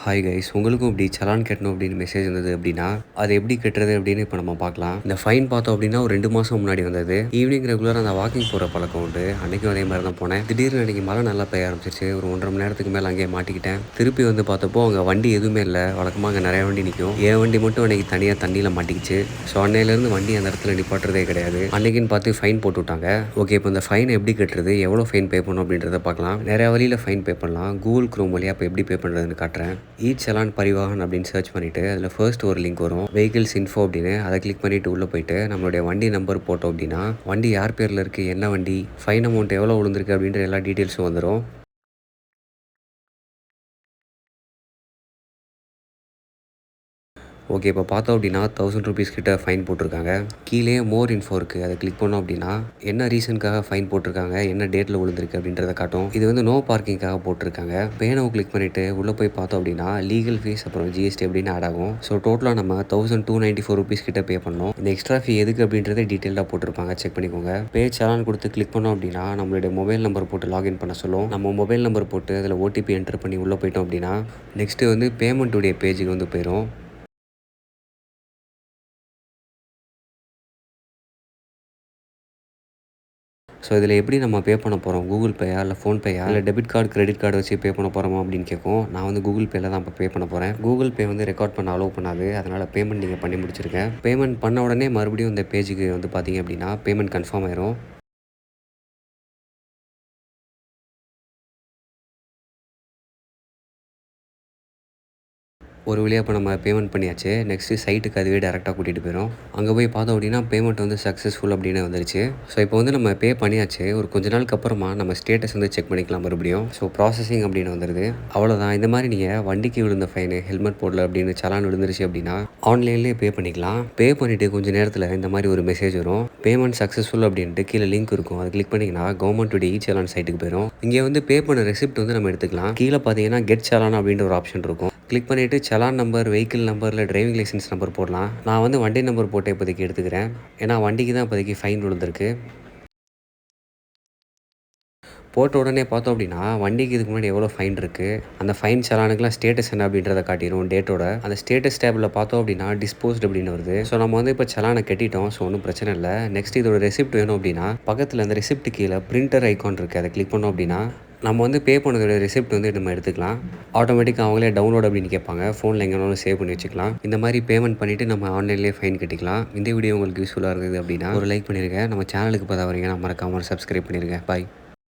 Hi guys, உங்களுக்கும் இப்படி சலான் கட்டணும் அப்படின்னு மெசேஜ் வந்தது அப்படின்னா அது எப்படி கட்டுறது அப்படின்னு இப்போ நம்ம பார்க்கலாம். இந்த ஃபைன் பார்த்தோம் அப்படின்னா ஒரு 2 மாதம் முன்னாடி வந்தது. ஈவினிங் ரெகுலராக அந்த வாக்கிங் போகிற பழக்கம் உண்டு. அன்றைக்கும் அதே மாதிரி தான் போனேன். திடீர்னு அன்றைக்கி மழை நல்லா பெய்ய ஆரம்பிச்சிச்சு. ஒரு 1.5 மணி நேரத்துக்கு மேலே அங்கேயே மாட்டிக்கிட்டேன். திருப்பி வந்து பார்த்தப்போ அங்கே வண்டி எதுவுமே இல்லை. வழக்கமாக அங்கே நிறைய வண்டி நிற்கும். என் வண்டி மட்டும் அன்றைக்கி தனியாக தண்ணியில் மாட்டிக்கிச்சு. ஸோ அன்னையிலேருந்து வண்டி அந்த இடத்துல நிப்பாட்டுறதே கிடையாது. அன்றைக்கின்னு பார்த்து ஃபைன் போட்டு விட்டாங்க. ஓகே, இப்போ இந்த ஃபைன் எப்படி கட்டுறது, எவ்வளோ ஃபைன் பே பண்ணணும் அப்படின்றத பார்க்கலாம். நிறைய வழியில் ஃபைன் பே பண்ணலாம். கூகுள் க்ரோம் வழியாக இப்போ எப்படி பே பண்ணுறதுன்னு காட்டுறேன். சலான் பரிவாகன் அப்படின்னு சர்ச் பண்ணிவிட்டு அதில் ஃபர்ஸ்ட் ஒரு லிங்க் வரும், வெஹிக்கிள்ஸ் இன்ஃபோ அப்படின்னு. அதை கிளிக் பண்ணிவிட்டு உள்ளே போயிட்டு நம்மளுடைய வண்டி நம்பர் போட்டோம் அப்படின்னா வண்டி யார் பேரில் இருக்குது, என்ன வண்டி, ஃபைன் அமௌண்ட் எவ்வளோ விழுந்திருக்கு அப்படின்ற எல்லா டீட்டெயில்ஸும் வந்துடும். ஓகே, இப்போ பார்த்தோம் அப்படின்னா 1000 ருபீஸ் கிட்ட ஃபைன் போட்டிருக்காங்க. கீழே மோர் இன்ஃபோ இருக்குது. அதை கிளிக் பண்ணோம் அப்படின்னா என்ன ரீசனுக்காக ஃபைன் போட்டிருக்காங்க, என்ன டேட்டில் விழுந்திருக்கு அப்படின்றத காட்டும். இது வந்து நோ பார்க்கிங்காக போட்டிருக்காங்க. பேனோ கிளிக் பண்ணிவிட்டு உள்ளே போய் பார்த்தோம் அப்படின்னா லீகல் ஃபீஸ் அப்புறம் ஜிஎஸ்டி அப்படின்னு ஆட் ஆகும். ஸோ டோட்டலாக நம்ம 1294 ருபீஸ் கிட்ட பே பண்ணோம். இந்த எக்ஸ்ட்ரா ஃபீ எதுக்கு அப்படின்றத டீட்டெயிலாக போட்டிருப்பாங்க, செக் பண்ணிக்கோங்க. பே சலான் கொடுத்து கிளிக் பண்ணோம் அப்படின்னா நம்மளுடைய மொபைல் நம்பர் போட்டு லாகின் பண்ண சொல்லும். நம்ம மொபைல் நம்பர் போட்டு அதில் ஓடிபி என்டர் பண்ணி உள்ளே போயிட்டோம் அப்படின்னா நெக்ஸ்ட்டு வந்து பேமெண்ட்டுடைய பேஜுக்கு வந்து போயிடும். ஸோ இதில் எப்படி நம்ம பே பண்ண போகிறோம், கூகுள் பேயா இல்லை ஃபோன்பேயா இல்லை டெபிட் கார்டு கிரெடிட் கார்டு வச்சு பே பண்ண போகிறோமா அப்படின்னு கேட்கும். நான் வந்து கூகுள் பேயில் தான் இப்போ பே பண்ண போகிறேன். கூகுள் பே வந்து ரெக்கார்ட் பண்ண அலோவ் பண்ணாது. அதனால் பேமெண்ட் நீங்கள் பண்ணி முடிச்சிருக்கேன். பேமெண்ட் பண்ண உடனே மறுபடியும் இந்த பேஜுக்கு வந்து பார்த்தீங்க அப்படின்னா பேமெண்ட் கன்ஃபார்ம் ஆயிரும். ஒரு வழியாக இப்போ நம்ம பேமெண்ட் பண்ணியாச்சு. நெக்ஸ்ட்டு சைட்டுக்கு அதுவே டேரெக்டாக கூட்டிகிட்டு போயிடும். அங்கே போய் பார்த்தோம் அப்படின்னா பேமெண்ட் வந்து சக்ஸஸ்ஃபுல் அப்படின்னு வந்துருச்சு. ஸோ இப்போ வந்து நம்ம பே பண்ணியாச்சு. ஒரு கொஞ்ச நாளுக்கு அப்புறமா நம்ம ஸ்டேட்டஸ் வந்து செக் பண்ணிக்கலாம் மறுபடியும். ஸோ ப்ராசஸிங் அப்படின்னு வந்துடுது. அவ்வளோதான். இந்த மாதிரி நீங்கள் வண்டிக்கு விழுந்த ஃபைனு, ஹெல்மெட் போடல அப்படின்னு சலான் விழுந்துருச்சு அப்படின்னா ஆன்லைன்லேயே பே பண்ணிக்கலாம். பே பண்ணிவிட்டு கொஞ்சம் நேரத்தில் இந்த மாதிரி ஒரு மெசேஜ் வரும், பேமெண்ட் சக்ஸஸ்ஃபுல் அப்படின்ட்டு. கீழே லிங்க் இருக்கும், அதை கிளிக் பண்ணிங்கன்னா கவர்மெண்ட்டுடைய சலான் சைட்டுக்கு போயிடும். இங்கே வந்து பே பண்ண ரெசிப்ட் வந்து நம்ம எடுத்துக்கலாம். கீழே பார்த்தீங்கன்னா கெட் சலான் அப்படின்ற ஒரு ஆப்ஷன் இருக்கும். கிளிக் பண்ணிவிட்டு சலான் நம்பர், வெஹிக்கிள் நம்பர் இல்லை டிரைவிங் லைசன்ஸ் நம்பர் போடலாம். நான் வந்து வண்டி நம்பர் போட்டு இப்போதைக்கு எடுத்துக்கிறேன். ஏன்னா வண்டிக்கு தான் இப்போதைக்கு ஃபைன் விழுந்திருக்கு. போட்ட உடனே பார்த்தோம் அப்படின்னா வண்டிக்கு இதுக்கு முன்னாடி எவ்வளோ ஃபைன் இருக்குது, அந்த ஃபைன் சலானுக்குலாம் ஸ்டேட்டஸ் என்ன அப்படின்றத காட்டிடும் டேட்டோட. அந்த ஸ்டேட்டஸ் டேபிளில் பார்த்தோம் அப்படின்னா டிஸ்போஸ்ட் அப்படின்னு வருது. ஸோ நம்ம வந்து இப்போ சலானை கட்டிட்டோம். ஸோ ஒன்றும் பிரச்சனை இல்லை. நெக்ஸ்ட் இதோட ரெசிப்ட் வேணும் அப்படின்னா பக்கத்தில் அந்த ரெசிப்ட் கீழே பிரிண்டர் ஐக்கான் இருக்குது. அதை கிளிக் பண்ணோம் அப்படின்னா நம்ம வந்து பே பண்ணதோட ரெசிப்ட் வந்து நம்ம எடுத்துக்கலாம். ஆட்டோமேட்டிக்காக அவங்களே டவுன்லோட் அப்படின்னு கேட்பாங்க. ஃபோனில் எங்கேனாலும் சேவ் பண்ணி வச்சுக்கலாம். இந்த மாதிரி பேமெண்ட் பண்ணிவிட்டு நம்ம ஆன்லைன்லேயே ஃபைன் கட்டிக்கலாம். இந்த வீடியோ உங்களுக்கு யூஸ்ஃபுல்லாக இருந்தது அப்படின்னா ஒரு லைக் பண்ணிடுங்க. நம்ம சேனலுக்கு பார்த்தா வரீங்கன்னா மறக்காமல் சப்ஸ்கிரைப் பண்ணிடுங்க. பாய்.